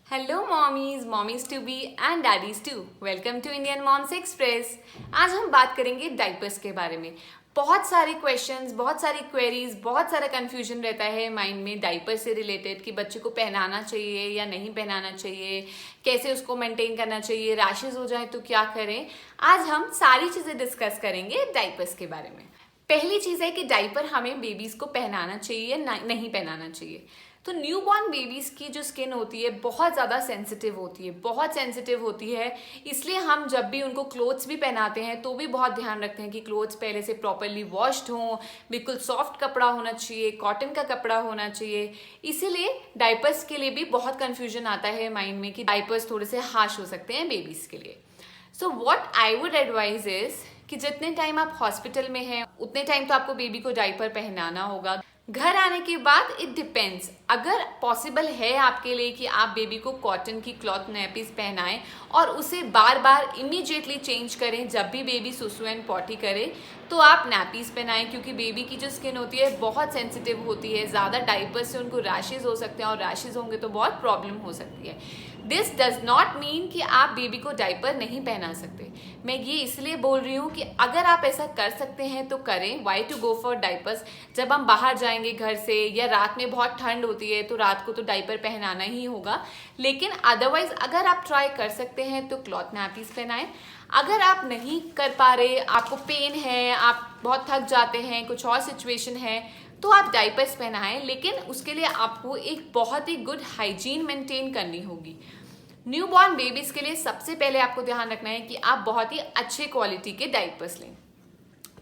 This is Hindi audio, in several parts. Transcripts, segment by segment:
Hello mommies mommies to be and daddies too. Welcome to Indian Moms Express. आज हम बात करेंगे डाइपर्स के बारे में। बहुत सारे क्वेश्चंस, बहुत सारी क्वेरीज, बहुत सारा कंफ्यूजन रहता है माइंड में डाइपर से रिलेटेड कि बच्चे को पहनाना चाहिए या नहीं पहनाना चाहिए, कैसे उसको मेंटेन करना चाहिए, रैशेज हो जाए तो क्या करें। आज हम सारी चीज़ें डिस्कस करेंगे डाइपर्स के बारे में। पहली चीज़ है कि डाइपर हमें बेबीज को पहनाना चाहिए नहीं पहनाना चाहिए। तो न्यूबॉर्न बेबीज की जो स्किन होती है बहुत ज़्यादा सेंसिटिव होती है, बहुत सेंसिटिव होती है। इसलिए हम जब भी उनको क्लोथ्स भी पहनाते हैं तो भी बहुत ध्यान रखते हैं कि क्लोथ्स पहले से प्रॉपरली वॉश्ड हों, बिल्कुल सॉफ्ट कपड़ा होना चाहिए, कॉटन का कपड़ा होना चाहिए। इसीलिए डाइपर्स के लिए भी बहुत कन्फ्यूजन आता है माइंड में कि डाइपर्स थोड़े से हार्श हो सकते हैं बेबीज के लिए। So what I would advice is कि जितने टाइम आप हॉस्पिटल में हैं उतने टाइम तो आपको बेबी को डाइपर पहनाना होगा। घर आने के बाद इट डिपेंड्स, अगर पॉसिबल है आपके लिए कि आप बेबी को कॉटन की क्लॉथ नैपीज पहनाएं और उसे बार बार इमीडिएटली चेंज करें जब भी बेबी सुसु एंड पॉटी करे, तो आप नैपीज पहनाएं। क्योंकि बेबी की जो स्किन होती है बहुत सेंसिटिव होती है, ज़्यादा डाइपर से उनको रैशेज हो सकते हैं और रैशेज होंगे तो बहुत प्रॉब्लम हो सकती है। दिस डज नॉट मीन कि आप बेबी को डाइपर नहीं पहना सकते। मैं ये इसलिए बोल रही हूँ कि अगर आप ऐसा कर सकते हैं तो करें। Why to go for diapers? जब हम बाहर जाएंगे घर से या रात में बहुत ठंड होती है तो रात को तो डाइपर पहनाना ही होगा। लेकिन अदरवाइज अगर आप ट्राई कर सकते हैं तो क्लॉथ नैपीज पहनाएं। अगर आप नहीं कर पा रहे, आपको पेन है, आप बहुत थक जाते हैं, कुछ और सिचुएशन है, तो आप डाइपर्स पहनाएं। लेकिन उसके लिए आपको एक बहुत ही गुड हाइजीन मेंटेन करनी होगी। न्यूबॉर्न बेबीज के लिए सबसे पहले आपको ध्यान रखना है कि आप बहुत ही अच्छे क्वालिटी के डाइपर्स लें।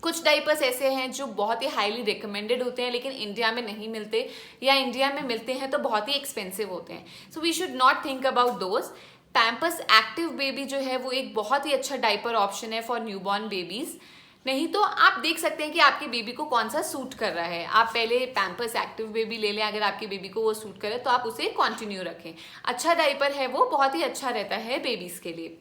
कुछ डाइपर्स ऐसे हैं जो बहुत ही हाईली रिकमेंडेड होते हैं लेकिन इंडिया में नहीं मिलते, या इंडिया में मिलते हैं तो बहुत ही एक्सपेंसिव होते हैं। So we should not think about those. Pampers active baby जो है वो एक बहुत ही अच्छा डाइपर ऑप्शन है फॉर न्यूबॉर्न बेबीज। नहीं तो आप देख सकते हैं कि आपके बेबी को कौन सा सूट कर रहा है। आप पहले पैम्पर्स एक्टिव बेबी ले लें, अगर आपके बेबी को वो सूट करे तो आप उसे कंटिन्यू रखें। अच्छा डाइपर है वो, बहुत ही अच्छा रहता है बेबीज के लिए।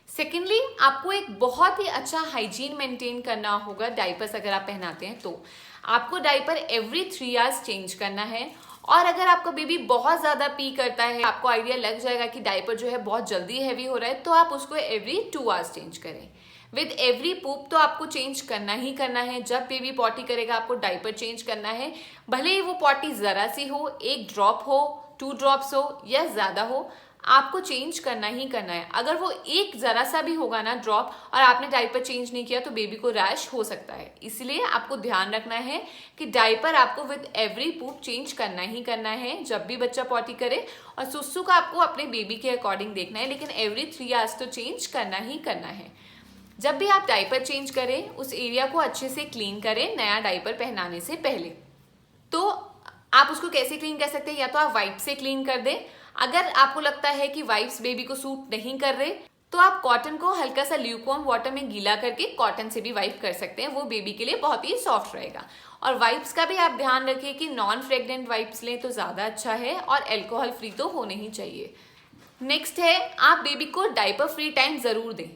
सेकेंडली, आपको एक बहुत ही अच्छा हाइजीन मेंटेन करना होगा डाइपर्स अगर आप पहनाते हैं तो। आपको डाइपर एवरी 3 आवर्स चेंज करना है। और अगर आपका बेबी बहुत ज़्यादा पी करता है, आपको आइडिया लग जाएगा कि डाइपर जो है बहुत जल्दी हैवी हो रहा है, तो आप उसको एवरी 2 आवर्स चेंज करें। विद एवरी पूप तो आपको चेंज करना ही करना है। जब बेबी पॉटी करेगा आपको डाइपर चेंज करना है, भले ही वो पॉटी ज़रा सी हो, 1 ड्रॉप हो, 2 ड्रॉप्स हो या ज़्यादा हो, आपको चेंज करना ही करना है। अगर वो एक ज़रा सा भी होगा ना ड्रॉप और आपने डाइपर चेंज नहीं किया तो बेबी को रैश हो सकता है। इसलिए आपको ध्यान रखना है कि डाइपर आपको विद एवरी पूप चेंज करना ही करना है जब भी बच्चा पॉटी करे। और सुसु का आपको अपने बेबी के अकॉर्डिंग देखना है, लेकिन एवरी 3 आवर्स तो चेंज करना ही करना है। जब भी आप डाइपर चेंज करें उस एरिया को अच्छे से क्लीन करें नया डाइपर पहनाने से पहले। तो आप उसको कैसे क्लीन कर सकते हैं? या तो आप वाइप से क्लीन कर दें। अगर आपको लगता है कि वाइप्स बेबी को सूट नहीं कर रहे तो आप कॉटन को हल्का सा ल्यूकवार्म वाटर में गीला करके कॉटन से भी वाइप कर सकते हैं। वो बेबी के लिए बहुत ही सॉफ्ट रहेगा। और वाइप्स का भी आप ध्यान रखिए कि नॉन फ्रेगनेंट वाइप्स लें तो ज़्यादा अच्छा है, और एल्कोहल फ्री तो होने ही चाहिए। नेक्स्ट है, आप बेबी को डाइपर फ्री टाइम ज़रूर दें।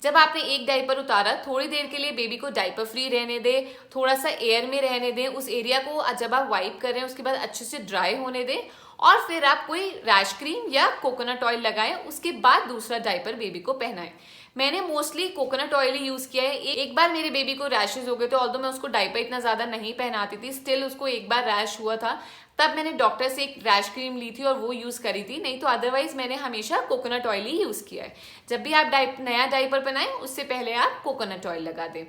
जब आपने एक डाइपर उतारा, थोड़ी देर के लिए बेबी को डाइपर फ्री रहने दें, थोड़ा सा एयर में रहने दें। उस एरिया को जब आप वाइप कर रहे हैं उसके बाद अच्छे से ड्राई होने दें, और फिर आप कोई रैश क्रीम या कोकोनट ऑयल लगाएं। उसके बाद दूसरा डाइपर बेबी को पहनाएं। मैंने मोस्टली कोकोनट ऑयल ही यूज़ किया है। एक बार मेरे बेबी को रैशेज हो गए थे, ऑल्दो मैं उसको डाइपर इतना ज़्यादा नहीं पहनाती थी, स्टिल उसको एक बार रैश हुआ था, तब मैंने डॉक्टर से एक रैश क्रीम ली थी और वो यूज़ करी थी। नहीं तो अदरवाइज मैंने हमेशा कोकोनट ऑयल ही यूज़ किया है। जब भी आप नया डाइपर पहनाएं उससे पहले आप कोकोनट ऑयल लगा दें।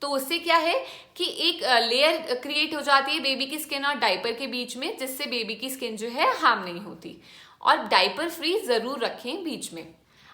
तो उससे क्या है कि एक लेयर क्रिएट हो जाती है बेबी की स्किन और डाइपर के बीच में, जिससे बेबी की स्किन जो है हार्म नहीं होती। और डाइपर फ्री ज़रूर रखें बीच में।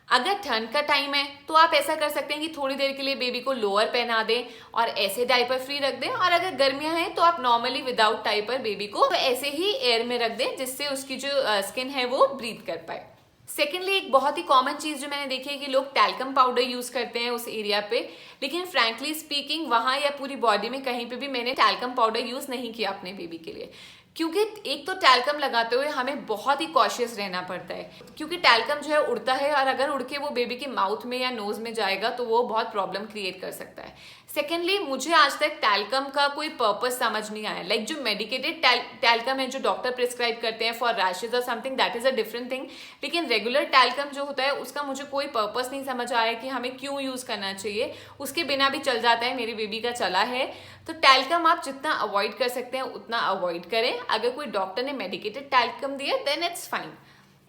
अगर ठंड का टाइम है तो आप ऐसा कर सकते हैं कि थोड़ी देर के लिए बेबी को लोअर पहना दें और ऐसे डाइपर फ्री रख दें। और अगर गर्मियां हैं तो आप नॉर्मली विदाउट डाइपर बेबी को ऐसे ही एयर में रख दें, जिससे उसकी जो स्किन है वो ब्रीथ कर पाए। सेकेंडली, एक बहुत ही कॉमन चीज़ जो मैंने देखी है कि लोग टैल्कम पाउडर यूज़ करते हैं उस एरिया पे, लेकिन फ्रैंकली स्पीकिंग वहाँ या पूरी बॉडी में कहीं पे भी मैंने टैल्कम पाउडर यूज़ नहीं किया अपने बेबी के लिए। क्योंकि एक तो टैल्कम लगाते हुए हमें बहुत ही कॉशियस रहना पड़ता है, क्योंकि टैल्कम जो है उड़ता है और अगर उड़ के वो बेबी के माउथ में या नोज में जाएगा तो वो बहुत प्रॉब्लम क्रिएट कर सकता है। सेकेंडली, मुझे आज तक टैल्कम का कोई पर्पस समझ नहीं आया। लाइक जो मेडिकेटेड टैल्कम है जो डॉक्टर प्रिस्क्राइब करते हैं फॉर रैशेज और something, that is a different thing. लेकिन रेगुलर टैल्कम जो होता है उसका मुझे कोई पर्पस नहीं समझ आया कि हमें क्यों यूज करना चाहिए। उसके बिना भी चल जाता है, मेरी बेबी का चला है। तो टैल्कम आप जितना अवॉइड कर सकते हैं उतना अवॉइड करें। अगर कोई डॉक्टर ने मेडिकेटेड टैल्कम दिया देन इट्स फाइन।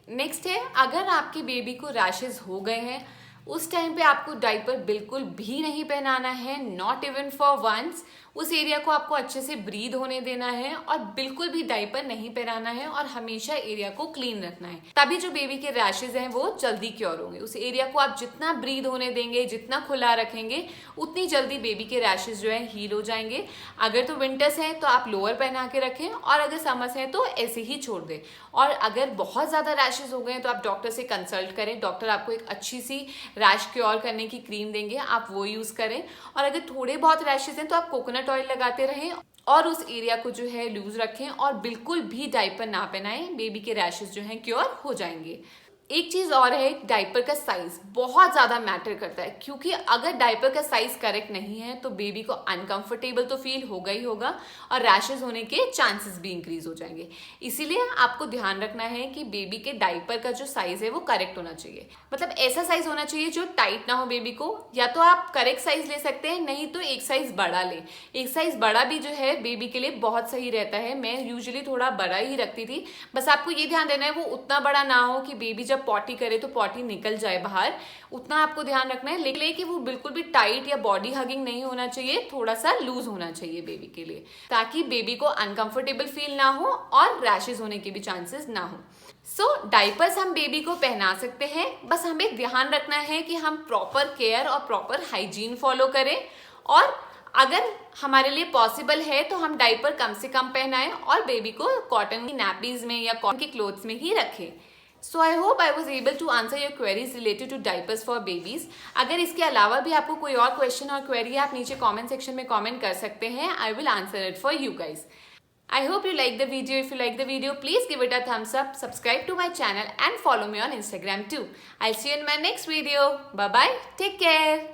नेक्स्ट है, अगर आपकी बेबी को रैशेज हो गए हैं उस टाइम पे आपको डाइपर बिल्कुल भी नहीं पहनाना है, नॉट इवन फॉर वंस। उस एरिया को आपको अच्छे से ब्रीद होने देना है और बिल्कुल भी डाइपर नहीं पहनाना है और हमेशा एरिया को क्लीन रखना है। तभी जो बेबी के रैशेज हैं वो जल्दी क्योर होंगे। उस एरिया को आप जितना ब्रीद होने देंगे, जितना खुला रखेंगे, उतनी जल्दी बेबी के रैशेज जो है हील हो जाएंगे। अगर तो विंटर्स हैं तो आप लोअर पहना के रखें और अगर समर्स हैं तो ऐसे ही छोड़ दें। और अगर बहुत ज़्यादा रैशेज हो गए तो आप डॉक्टर से कंसल्ट करें। डॉक्टर आपको एक अच्छी सी रैश क्योर करने की क्रीम देंगे, आप वो यूज़ करें। और अगर थोड़े बहुत रैशेज हैं तो आप कोकोनट ऑयल लगाते रहें और उस एरिया को जो है लूज रखें और बिल्कुल भी डाइपर ना पहनाएं। बेबी के रैशेज जो हैं क्योर हो जाएंगे। एक चीज और है, डाइपर का साइज बहुत ज्यादा मैटर करता है, क्योंकि अगर डाइपर का साइज करेक्ट नहीं है तो बेबी को अनकंफर्टेबल तो फील होगा ही होगा और रैशेज होने के चांसेस भी इंक्रीज हो जाएंगे। इसीलिए आपको ध्यान रखना है कि बेबी के डाइपर का जो साइज है वो करेक्ट होना चाहिए। मतलब ऐसा साइज होना चाहिए जो टाइट ना हो बेबी को। या तो आप करेक्ट साइज ले सकते हैं, नहीं तो एक साइज बड़ा ले। एक साइज बड़ा भी जो है बेबी के लिए बहुत सही रहता है। मैं यूजुअली थोड़ा बड़ा ही रखती थी। बस आपको ये ध्यान देना है वो उतना बड़ा ना हो कि बेबी जब पॉटी करे तो पॉटी निकल जाए बाहर, उतना आपको ध्यान रखना है। लेकिन कि वो बिल्कुल भी टाइट या बॉडी हगिंग नहीं होना चाहिए, थोड़ा सा लूज होना चाहिए बेबी के लिए, ताकि बेबी को अनकंफर्टेबल फील ना हो और रैशेज होने के भी चांसेस ना हो। सो डाइपर्स हम बेबी को पहना सकते हैं, बस हमें ध्यान रखना है कि हम प्रॉपर केयर और प्रॉपर हाइजीन फॉलो करें। और अगर हमारे लिए पॉसिबल है तो हम डाइपर कम से कम पहनाएं और बेबी को कॉटन की नैपीज में या कॉटन के क्लोथ्स में ही रखें। So I hope I was able to answer your queries related to diapers for babies. अगर इसके अलावा भी आपको कोई और क्वेश्चन और क्वेरी है आप नीचे कमेंट सेक्शन में कमेंट कर सकते हैं। I will answer it for you guys. I hope you like the video. If you like the video, please give it a thumbs up, subscribe to my channel and follow me on Instagram too. I'll see you in my next video. Bye bye. Take care.